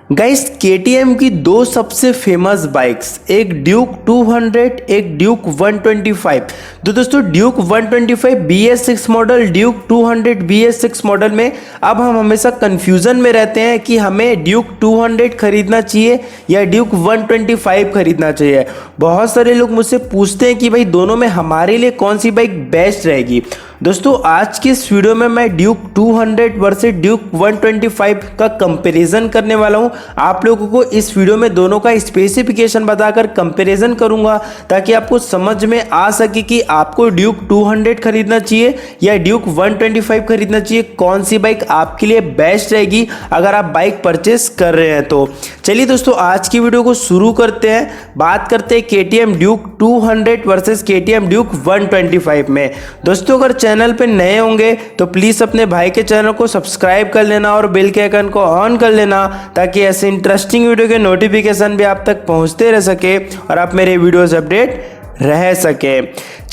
Guys KTM की दो सबसे फेमस बाइक्स, एक ड्यूक 200, एक ड्यूक 125। तो दोस्तों Duke 125 BS6 model, Duke 200 BS6 model में अब हम हमेशा कंफ्यूजन में रहते हैं कि हमें ड्यूक 200 खरीदना चाहिए या ड्यूक 125 खरीदना चाहिए। बहुत सारे लोग मुझसे पूछते हैं कि भाई दोनों में हमारे लिए कौन सी बाइक बेस्ट रहेगी। दोस्तों आज की इस वीडियो में मैं ड्यूक 200 वर्सेस ड्यूक 125 का कंपैरिजन करने वाला हूं। आप लोगों को इस वीडियो में दोनों का स्पेसिफिकेशन बताकर कंपैरिजन करूंगा ताकि आपको समझ में आ सके कि आपको ड्यूक 200 खरीदना चाहिए या ड्यूक 125 खरीदना चाहिए, कौन सी बाइक आपके लिए बेस्ट रहेगी अगर आप बाइक परचेस कर रहे हैं। तो चलिए दोस्तों आज की वीडियो को शुरू करते हैं। बात करते हैं KTM Duke 200 versus KTM Duke 125 में। दोस्तों अगर चैनल पे नए होंगे तो प्लीज अपने भाई के चैनल को सब्सक्राइब कर लेना और बेल के आइकन को ऑन कर लेना ताकि ऐसे इंटरेस्टिंग वीडियो के नोटिफिकेशन भी आप तक पहुंचते रह सके और आप मेरे वीडियोस अपडेट रह सके।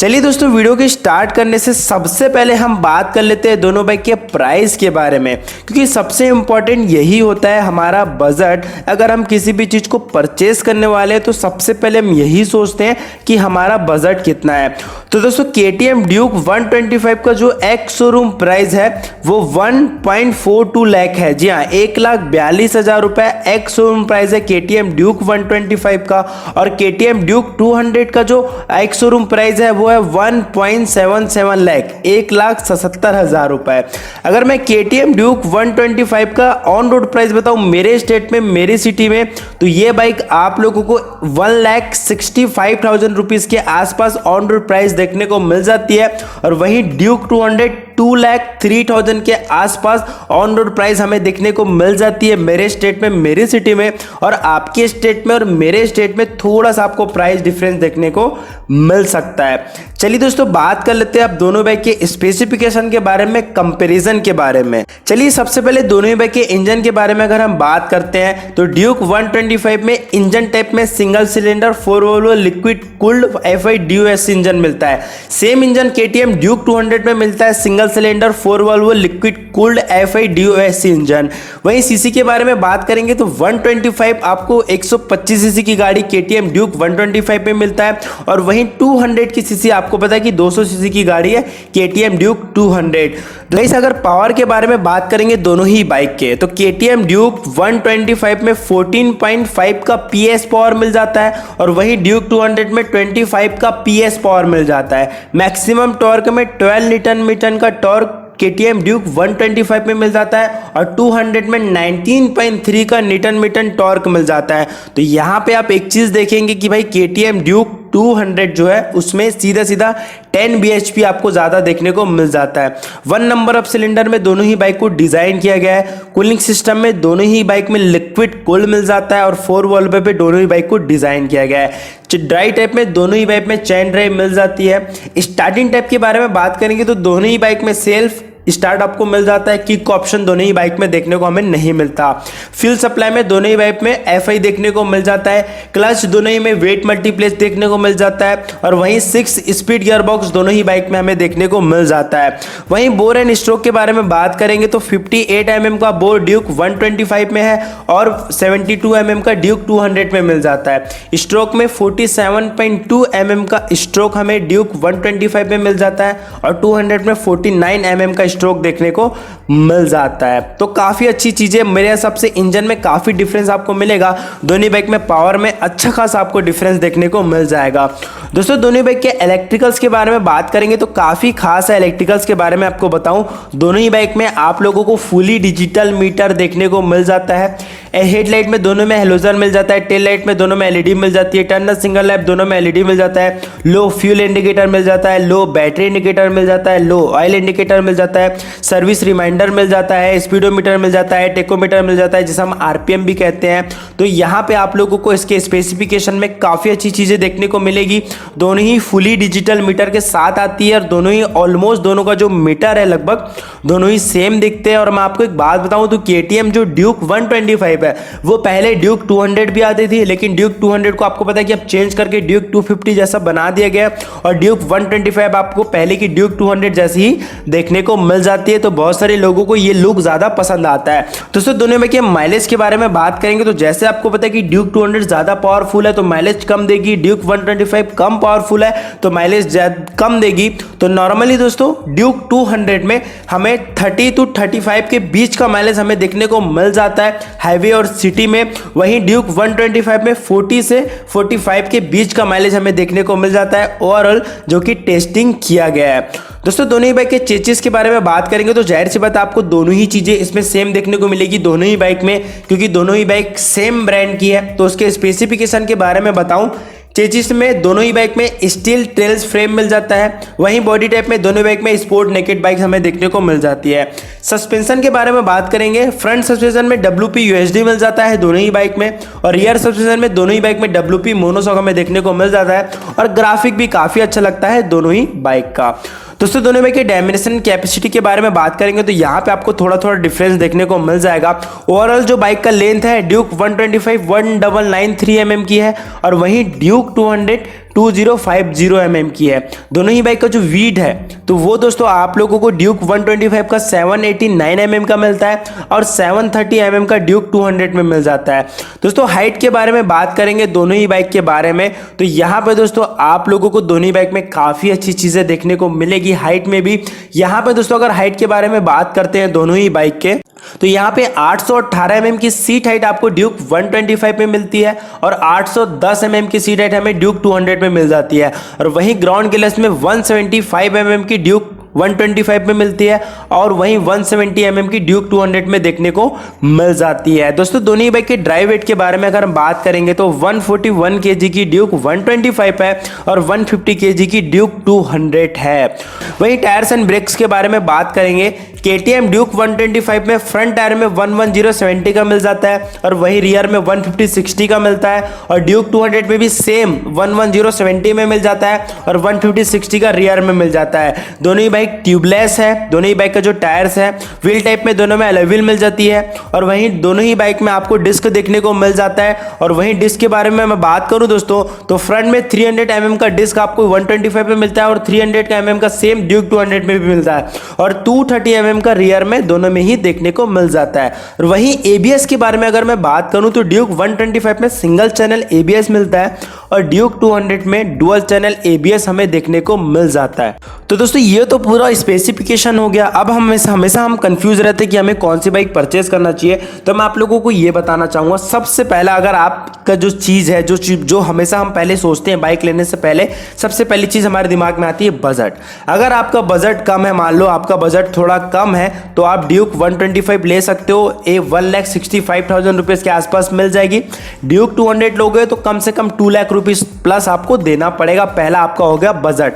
चलिए दोस्तों वीडियो के स्टार्ट करने से सबसे पहले हम बात कर लेते हैं दोनों बाइक के प्राइस के बारे में, क्योंकि सबसे इंपॉर्टेंट यही होता है हमारा बजट। अगर हम किसी भी चीज़ को परचेस करने वाले हैं तो सबसे पहले हम यही सोचते हैं कि हमारा बजट कितना है। तो दोस्तों केटीएम ड्यूक 125 का जो एक्स शोरूम प्राइस है वो 1.42 लाख है। जी हाँ, 1,42,000 रुपए एक्स शोरूम प्राइस है केटीएम ड्यूक 125 का। और केटीएम ड्यूक 200 का जो एक्स शोरूम प्राइस है वो है 1.77 लाख, 1,77,000 रुपए। अगर मैं केटीएम ड्यूक 125 का ऑन रोड प्राइस बताऊं मेरे स्टेट में, मेरी सिटी में, तो ये बाइक आप लोगों को 1,65,000 रुपीज के आसपास ऑन रोड प्राइस देखने को मिल जाती है। और वहीं ड्यूक 200 2,03,000 के आसपास ऑन रोड प्राइस हमें देखने को मिल जाती है मेरे स्टेट में, मेरी सिटी में। और आपके स्टेट में और मेरे स्टेट में थोड़ा सा आपको प्राइस डिफरेंस देखने को मिल सकता है। चलिए दोस्तों बात कर लेते हैं अब दोनों बाइक के स्पेसिफिकेशन के बारे में, कंपैरिजन के बारे में। चलिए सबसे पहले दोनों ही बाइक के इंजन के बारे में अगर हम बात करते हैं तो ड्यूक 125 में इंजन टाइप में single cylinder 4 valve liquid cooled FI DOS engine मिलता है। सेम इंजन केटीएम ड्यूक 200 में मिलता है single cylinder 4 valve liquid cooled FI DOS engine. वहीं सीसी के बारे में बात करेंगे तो 125 आपको 125 सीसी की गाड़ी केटीएम ड्यूक 125 में मिलता है और वहीं 200 की सीसी आपको पता है कि 200 सीसी की गाड़ी है केटीएम ड्यूक 200। गाइस अगर पावर के बारे में बात करेंगे दोनों ही बाइक के तो केटीएम ड्यूक 125 में 14.5 का PS पावर मिल जाता है और वहीं ड्यूक 200 में 25 का PS पावर मिल जाता है। मैक्सिमम टॉर्क में 12 न्यूटन मीटर का टॉर्क केटीएम ड्यूक 125 में मिल जाता है और 200 में 19.3 का न्यूटन मीटर टॉर्क मिल जाता है। तो यहाँ पे आप एक चीज देखेंगे कि भाई केटीएम ड्यूक 200 जो है उसमें सीधा सीधा 10 bhp आपको ज्यादा देखने को मिल जाता है। 1 नंबर ऑफ सिलेंडर में दोनों ही बाइक को डिजाइन किया गया है। कूलिंग सिस्टम में दोनों ही बाइक में लिक्विड कूल मिल जाता है और 4 वॉल्व पे दोनों ही बाइक को डिजाइन किया गया है। ड्राई टाइप में दोनों ही बाइक में चैन ड्राइव मिल जाती है। स्टार्टिंग टाइप के बारे में बात करेंगे तो दोनों ही बाइक में सेल्फ स्टार्ट आपको मिल जाता है। किक ऑप्शन दोनों ही बाइक में देखने को हमें नहीं मिलता। फ्यूल सप्लाई में दोनों ही बाइक में FI देखने को मिल जाता है। क्लच दोनों ही में वेट मल्टीप्लेस देखने को मिल जाता है और वहीं 6 स्पीड गियर बॉक्स दोनों ही बाइक में हमें देखने को मिल जाता है। वहीं बोर एंड स्ट्रोक के बारे में बात करेंगे तो 58 mm का बोर ड्यूक 125 में है और 72 mm का ड्यूक 200 में मिल जाता है। स्ट्रोक में 47.2 mm का स्ट्रोक हमें ड्यूक 125 में मिल जाता है और 200 में 49 mm का स्ट्रोक देखने को मिल जाता है। तो काफी अच्छी चीजें मेरे हिसाब से, इंजन में काफी डिफरेंस आपको मिलेगा। दोनों बाइक में पावर में अच्छा खासा आपको डिफरेंस देखने को मिल जाएगा। दोस्तों दोनों बाइक के इलेक्ट्रिकल्स के बारे में बात करेंगे तो काफी खास है। इलेक्ट्रिकल्स के बारे में आपको बताऊं, दोनों ही बाइक में आप लोगों को फुली डिजिटल मीटर देखने को मिल जाता है। हेडलाइट में दोनों में हेलोजन मिल जाता है। टेल लाइट में दोनों में LED मिल जाती है। टर्नर सिंगल लैंप दोनों में LED मिल जाता है। लो फ्यूल इंडिकेटर मिल जाता है। लो बैटरी इंडिकेटर मिल जाता है। लो ऑयल इंडिकेटर मिल जाता है। सर्विस रिमाइंडर मिल जाता है। स्पीडोमीटर मिल जाता है। टेकोमीटर मिल जाता है जिसे हम RPM भी कहते हैं। तो यहाँ पे आप लोगों को इसके स्पेसिफिकेशन में काफी अच्छी चीजें देखने को मिलेगी। दोनों ही फुली डिजिटल मीटर के साथ आती है और दोनों ही ऑलमोस्ट दोनों का जो मीटर है लगभग दोनों ही सेम दिखते हैं। और मैं आपको एक बात बताऊं तो केटीएम जो ड्यूक 125 125 है, वो पहले ड्यूक 200 भी आती थी, लेकिन ड्यूक 200 को आपको पता है कि अब चेंज करके ड्यूक 250 जैसा बना दिया गया और ड्यूक 125 आपको पहले की ड्यूक 200 जैसी ही देखने को मिल जाती है। तो बहुत सारे लोगों को ये लुक ज़्यादा पसंद आता है। दोस्तों दोनों में के माइलेज के बारे में बात करेंगे तो जैसे आपको पता है कि ड्यूक 200 ज़्यादा पावरफुल है तो माइलेज कम देगी, ड्यूक 125 कम पावरफुल है तो माइलेज कम देगी। तो नॉर्मली दोस्तों ड्यूक 200 में हमें 30 to 35 के बीच का माइलेज हमें देखने को मिल जाता है हाईवे और सिटी में। वहीं ड्यूक 125 में 40 से 45 के बीच का माइलेज हमें देखने को मिल जाता है ओवरऑल, जो कि टेस्टिंग किया गया है। दोस्तों दोनों ही बाइक के चेसिस के बारे में बात करेंगे तो जाहिर सी बात आपको दोनों ही चीज़ें इसमें सेम देखने को मिलेगी दोनों ही बाइक में, क्योंकि दोनों ही बाइक सेम ब्रांड की है। तो उसके स्पेसिफिकेशन के बारे में बताऊं, चेसिस में दोनों ही बाइक में स्टील ट्रेल्स फ्रेम मिल जाता है, वहीं बॉडी टाइप में दोनों बाइक में स्पोर्ट नेकेड बाइक हमें देखने को मिल जाती है। सस्पेंशन के बारे में बात करेंगे, फ्रंट सस्पेंशन में WP UHD मिल जाता है दोनों ही बाइक में, और रियर सस्पेंशन में दोनों ही बाइक में WP मोनोशॉक हमें देखने को मिल जाता है, और ग्राफिक भी काफ़ी अच्छा लगता है दोनों ही बाइक का। दोस्तों दोनों बाइक के डायमेंशन कैपेसिटी के बारे में बात करेंगे तो यहाँ पे आपको थोड़ा थोड़ा डिफरेंस देखने को मिल जाएगा। ओवरऑल जो बाइक का लेंथ है ड्यूक 125 1993 mm की है, और वहीं ड्यूक 200 2050 mm की है। दोनों ही बाइक का जो वीट है तो वो दोस्तों आप लोगों को ड्यूक 125 का 789 mm का मिलता है और 730 mm का ड्यूक 200 में मिल जाता है। दोस्तों हाइट के बारे में बात करेंगे दोनों ही बाइक के बारे में तो यहाँ पे दोस्तों आप लोगों को दोनों ही बाइक में काफ़ी अच्छी चीज़ें देखने को मिलेगी हाइट में भी। यहाँ पे दोस्तों अगर हाइट के बारे में बात करते हैं दोनों ही बाइक के तो यहाँ पे 818 mm की सीट हाइट आपको ड्यूक 125 में मिलती है और 810 mm की सीट हाइट हमें ड्यूक 200 में मिल जाती है, और वहीं ग्राउंड क्लियरेंस में 175 mm की ड्यूक 125 में मिलती है और वहीं 170 mm की ड्यूक 200 में देखने को मिल जाती है। दोस्तों दोनों ही बाइक के ड्राइव वेट के बारे में अगर हम बात करेंगे तो 141 kg की ड्यूक 125 है और 150 kg की ड्यूक 200 है। वहीं टायर्स एंड ब्रेक्स के बारे में बात करेंगे, KTM ड्यूक 125 में फ्रंट टायर में 110/70 का मिल जाता है और वहीं रियर में 150/60 का मिलता है, और ड्यूक 200 में भी सेम 110/70 में मिल जाता है और 150/60 का रियर में मिल जाता है। दोनों ही बाइक ट्यूबलेस है। दोनों ही बाइक का जो टायर्स है व्हील टाइप में दोनों में अलॉय व्हील मिल जाती है, और वहीं दोनों ही बाइक में आपको डिस्क देखने को मिल जाता है। और वहीं डिस्क के बारे में मैं बात करूं दोस्तों तो फ्रंट में 300 mm का डिस्क आपको 125 में मिलता है और 300 mm का सेम ड्यूक 200 में भी मिलता है, और 230 mm का रियर में दोनों में ही देखने को मिल जाता है। और वहीं ABS के बारे में अगर मैं बात करूं तो ड्यूक 125 में सिंगल चैनल ABS मिलता है और ड्यूक 200 में डुअल चैनल ABS हमें देखने को मिल जाता है। तो दोस्तों ये तो पूरा स्पेसिफिकेशन हो गया। अब हमेशा हम कंफ्यूज रहते हैं कि हमें कौन सी बाइक परचेज करना चाहिए, तो मैं आप लोगों को ये बताना चाहूँगा। सबसे पहला अगर आपका जो चीज़ है जो हमेशा हम पहले सोचते हैं बाइक लेने से पहले, सबसे पहली चीज़ हमारे दिमाग में आती है बजट। अगर आपका बजट कम है, मान लो आपका बजट थोड़ा कम है, तो आप ड्यूक 125 ले सकते हो। 1,65,000 रुपीज़ के आसपास मिल जाएगी। ड्यूक 200 लोगे तो कम से कम 2 लाख रुपीज़ प्लस आपको देना पड़ेगा। पहला आपका हो गया बजट।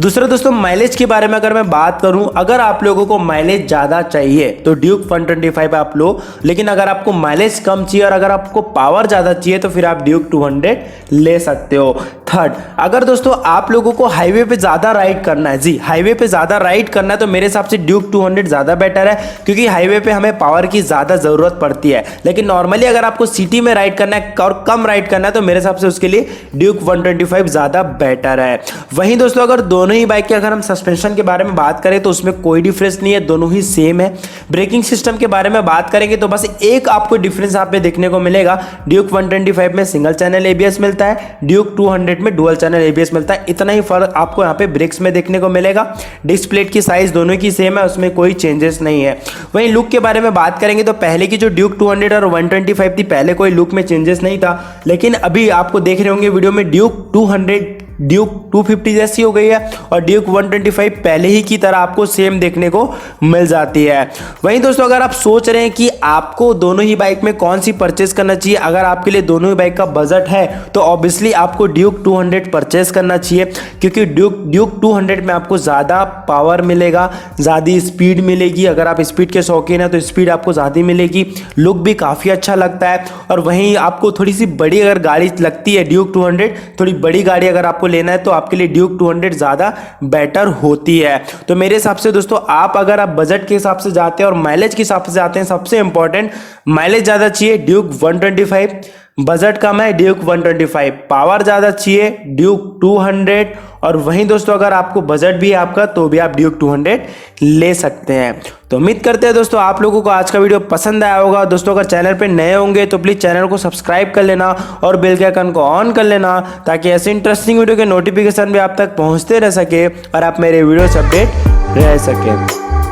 दूसरा दोस्तों माइलेज के बारे में अगर मैं बात करूं, अगर आप लोगों को माइलेज ज़्यादा चाहिए तो ड्यूक 125 आप लो, लेकिन अगर आपको माइलेज कम चाहिए और अगर आपको पावर ज़्यादा चाहिए तो फिर आप ड्यूक 200 ले सकते हो। थर्ड, अगर दोस्तों आप लोगों को हाईवे पे ज़्यादा राइड करना है, जी हाईवे पे ज़्यादा राइड करना है, तो मेरे हिसाब से ड्यूक 200 ज़्यादा बेटर है, क्योंकि हाईवे पे हमें पावर की ज़्यादा ज़रूरत पड़ती है। लेकिन नॉर्मली अगर आपको सिटी में राइड करना है और कम राइड करना है तो मेरे हिसाब से उसके लिए ड्यूक 125 ज़्यादा बेटर है। वहीं दोस्तों अगर दोनों ही बाइक के अगर हम सस्पेंशन के बारे में बात करें तो उसमें कोई डिफरेंस नहीं है, दोनों ही सेम है। ब्रेकिंग सिस्टम के बारे में बात करेंगे तो बस एक आपको डिफरेंस यहाँ पे देखने को मिलेगा। ड्यूक 125 में सिंगल चैनल ABS मिलता है, ड्यूक 200 में डुअल चैनल ABS मिलता है। इतना ही फर्क आपको यहाँ पे ब्रेक्स में देखने को मिलेगा। डिस्क प्लेट की साइज दोनों की सेम है, उसमें कोई चेंजेस नहीं है। वहीं लुक के बारे में बात करेंगे तो पहले की जो ड्यूक 200 और 125 थी, पहले कोई लुक में चेंजेस नहीं था, लेकिन अभी आपको देख रहे होंगे वीडियो में ड्यूक 200 ड्यूक 250 जैसी हो गई है और ड्यूक 125 पहले ही की तरह आपको सेम देखने को मिल जाती है। वहीं दोस्तों अगर आप सोच रहे हैं कि आपको दोनों ही बाइक में कौन सी परचेस करना चाहिए, अगर आपके लिए दोनों ही बाइक का बजट है तो ऑब्वियसली आपको ड्यूक 200 परचेस करना चाहिए, क्योंकि ड्यूक 200 में आपको ज़्यादा पावर मिलेगा, ज़्यादा स्पीड मिलेगी। अगर आप स्पीड के शौकीन हैं तो स्पीड आपको ज़्यादा मिलेगी, लुक भी काफ़ी अच्छा लगता है। और वहीं आपको थोड़ी सी बड़ी अगर गाड़ी लगती है ड्यूक 200, थोड़ी बड़ी गाड़ी अगर आपको आपको लेना है तो आपके लिए ड्यूक 200 ज़्यादा बेटर होती है। तो मेरे हिसाब से दोस्तों अगर आप बजट के हिसाब से जाते हैं और माइलेज के हिसाब से जाते हैं, सबसे इंपॉर्टेंट माइलेज ज़्यादा चाहिए ड्यूक 125, बजट कम है ड्यूक 125, पावर ज़्यादा चाहिए ड्यूक 200, और वहीं दोस्तों अगर आपको बजट भी है आपका तो भी आप ड्यूक 200 ले सकते हैं। तो उम्मीद करते हैं दोस्तों आप लोगों को आज का वीडियो पसंद आया होगा। दोस्तों अगर चैनल पे नए होंगे तो प्लीज़ चैनल को सब्सक्राइब कर लेना और बेल के आइकन को ऑन कर लेना, ताकि ऐसे इंटरेस्टिंग वीडियो के नोटिफिकेशन भी आप तक पहुँचते रह सके और आप मेरे वीडियो से अपडेट रह सके।